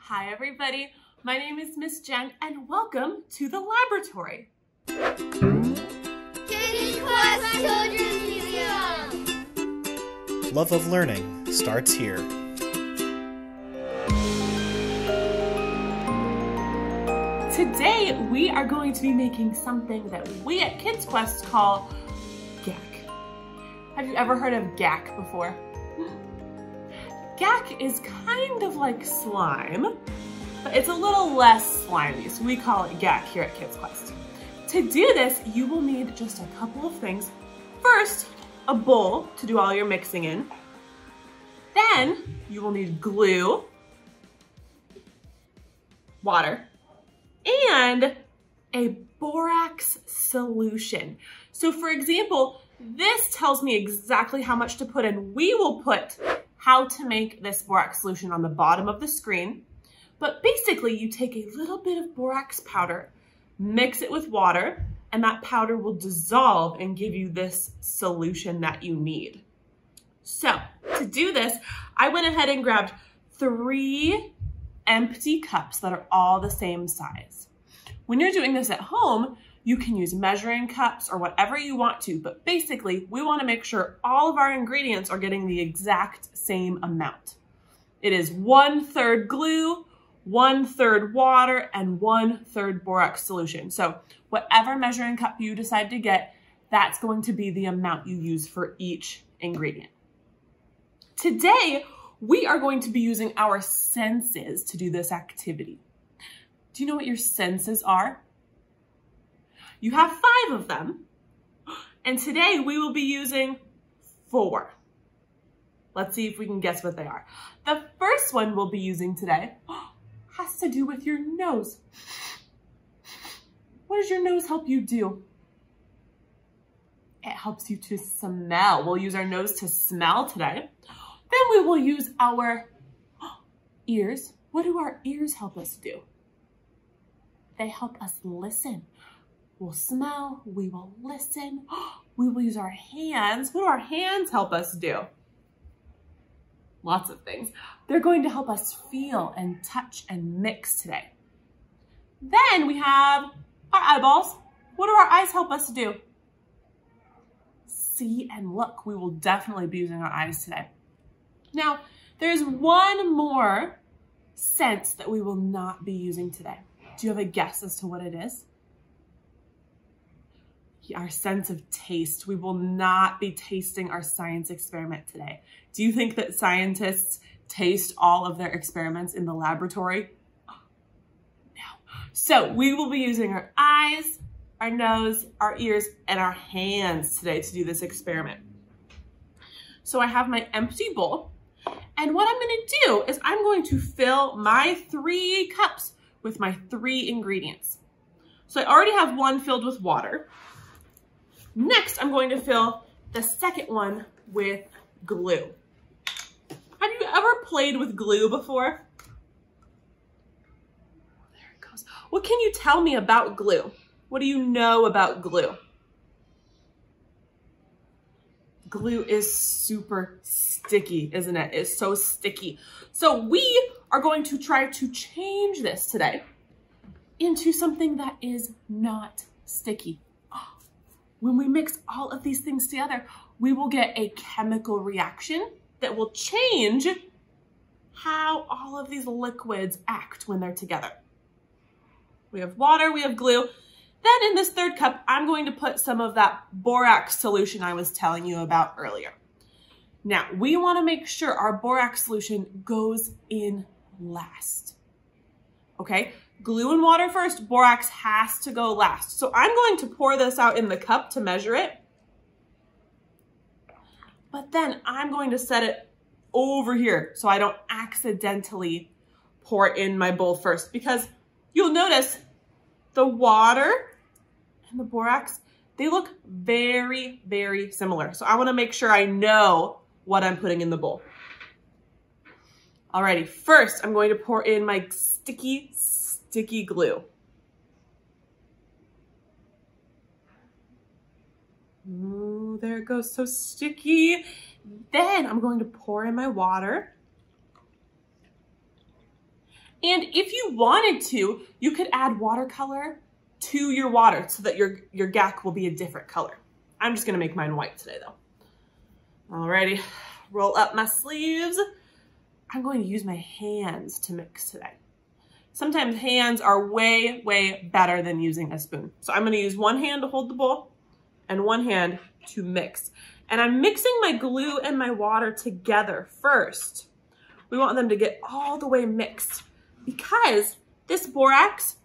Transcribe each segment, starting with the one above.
Hi everybody, my name is Miss Jen and welcome to the laboratory. KidsQuest Children's Museum! Love of learning starts here. Today we are going to be making something that we at KidsQuest call gack. Have you ever heard of gack before? Gack is kind of like slime, but it's a little less slimy, so we call it gack here at KidsQuest. To do this, you will need just a couple of things. First, a bowl to do all your mixing in. Then, you will need glue, water, and a borax solution. So for example, this tells me exactly how much to put in. We will put how to make this borax solution on the bottom of the screen. But basically you take a little bit of borax powder, mix it with water, and that powder will dissolve and give you this solution that you need. So to do this, I went ahead and grabbed 3 empty cups that are all the same size. When you're doing this at home, you can use measuring cups or whatever you want to, but basically we want to make sure all of our ingredients are getting the exact same amount. It is 1/3 glue, 1/3 water, and 1/3 borax solution. So whatever measuring cup you decide to get, that's going to be the amount you use for each ingredient. Today, we are going to be using our senses to do this activity. Do you know what your senses are? You have 5 of them, and today we will be using 4. Let's see if we can guess what they are. The first one we'll be using today has to do with your nose. What does your nose help you do? It helps you to smell. We'll use our nose to smell today. Then we will use our ears. What do our ears help us do? They help us listen. We'll smell, we will listen, we will use our hands. What do our hands help us do? Lots of things. They're going to help us feel and touch and mix today. Then we have our eyeballs. What do our eyes help us do? See and look. We will definitely be using our eyes today. Now, there's one more sense that we will not be using today. Do you have a guess as to what it is? Our sense of taste. We will not be tasting our science experiment today. Do you think that scientists taste all of their experiments in the laboratory? No. So we will be using our eyes, our nose, our ears, and our hands today to do this experiment. So I have my empty bowl, and what I'm going to do is I'm going to fill my 3 cups with my 3 ingredients. So I already have one filled with water. Next, I'm going to fill the second one with glue. Have you ever played with glue before? There it goes. What can you tell me about glue? What do you know about glue? Glue is super sticky, isn't it? It's so sticky. So we are going to try to change this today into something that is not sticky. When we mix all of these things together, we will get a chemical reaction that will change how all of these liquids act when they're together. We have water, we have glue. Then in this 3rd cup, I'm going to put some of that borax solution I was telling you about earlier. Now, we want to make sure our borax solution goes in last. Okay? Glue and water first, borax has to go last. So I'm going to pour this out in the cup to measure it. But then I'm going to set it over here so I don't accidentally pour it in my bowl first, because you'll notice the water and the borax, they look very, very similar. So I want to make sure I know what I'm putting in the bowl. Alrighty, first I'm going to pour in my sticky glue. Ooh, there it goes, so sticky. Then I'm going to pour in my water. And if you wanted to, you could add watercolor to your water so that your GAC will be a different color. I'm just gonna make mine white today though. Alrighty, roll up my sleeves. I'm going to use my hands to mix today. Sometimes hands are way, way better than using a spoon. So I'm gonna use one hand to hold the bowl and one hand to mix. And I'm mixing my glue and my water together first. We want them to get all the way mixed because this borax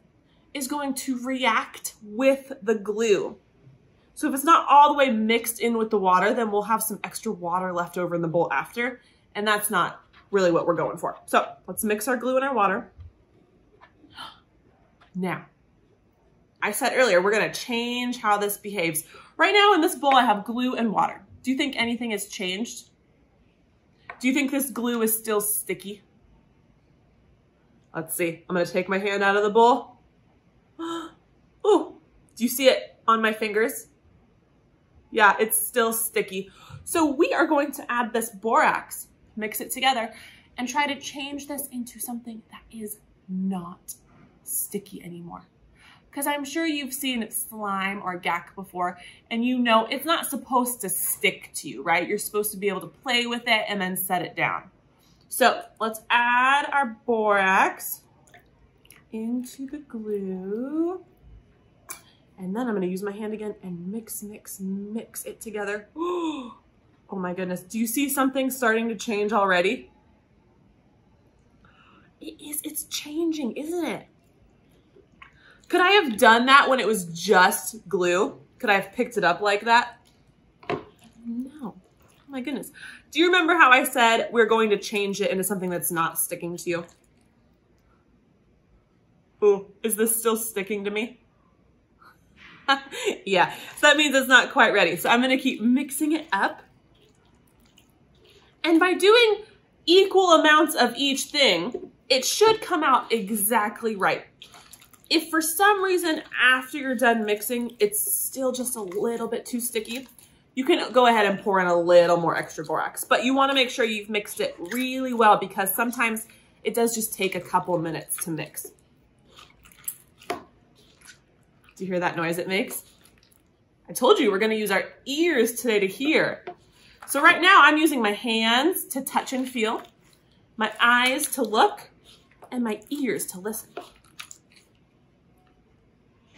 is going to react with the glue. So if it's not all the way mixed in with the water, then we'll have some extra water left over in the bowl after, and that's not really what we're going for. So let's mix our glue and our water. Now, I said earlier, we're gonna change how this behaves. Right now in this bowl, I have glue and water. Do you think anything has changed? Do you think this glue is still sticky? Let's see, I'm gonna take my hand out of the bowl. Ooh, do you see it on my fingers? Yeah, it's still sticky. So we are going to add this borax, mix it together, and try to change this into something that is not sticky anymore. Because I'm sure you've seen slime or GAC before, and you know it's not supposed to stick to you, right? You're supposed to be able to play with it and then set it down. So let's add our borax into the glue. And then I'm gonna use my hand again and mix, mix, mix it together. Oh my goodness, do you see something starting to change already? It's changing, isn't it? Could I have done that when it was just glue? Could I have picked it up like that? No, oh my goodness. Do you remember how I said we're going to change it into something that's not sticking to you? Ooh, is this still sticking to me? Yeah, so that means it's not quite ready. So I'm gonna keep mixing it up. And by doing equal amounts of each thing, it should come out exactly right. If for some reason after you're done mixing, it's still just a little bit too sticky, you can go ahead and pour in a little more extra borax. But you wanna make sure you've mixed it really well because sometimes it does just take a couple minutes to mix. Do you hear that noise it makes? I told you we're gonna use our ears today to hear. So right now I'm using my hands to touch and feel, my eyes to look, and my ears to listen.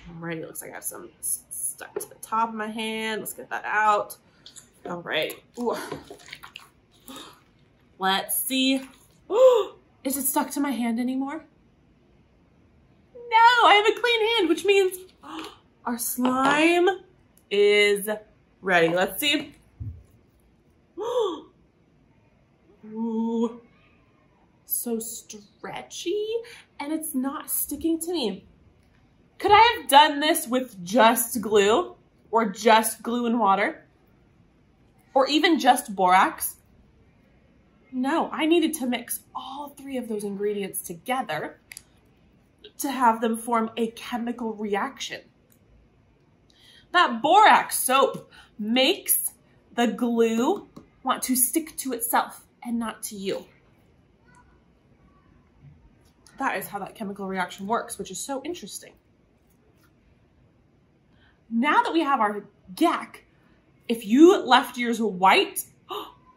Alrighty, it looks like I have some stuck to the top of my hand. Let's get that out. All right. Ooh. Let's see. Is it stuck to my hand anymore? No, I have a clean hand, which means our slime is ready. Let's see. Ooh, so stretchy, and it's not sticking to me. Could I have done this with just glue, or just glue and water, or even just borax? No, I needed to mix all three of those ingredients together to have them form a chemical reaction. That borax soap makes the glue want to stick to itself and not to you. That is how that chemical reaction works, which is so interesting. Now that we have our GAC, if you left yours white,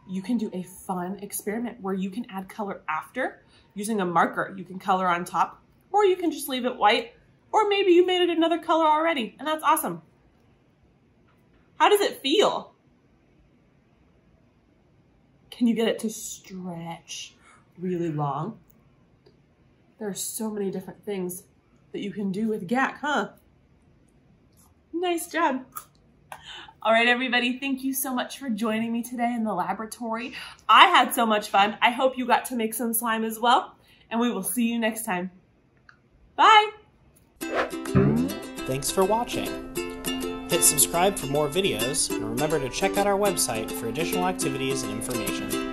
you can do a fun experiment where you can add color after using a marker. You can color on top, or you can just leave it white, or maybe you made it another color already, and that's awesome. How does it feel? Can you get it to stretch really long? There are so many different things that you can do with GAC, huh? Nice job. All right, everybody, thank you so much for joining me today in the laboratory. I had so much fun. I hope you got to make some slime as well, and we will see you next time. Bye. Thanks for watching. Hit subscribe for more videos, and remember to check out our website for additional activities and information.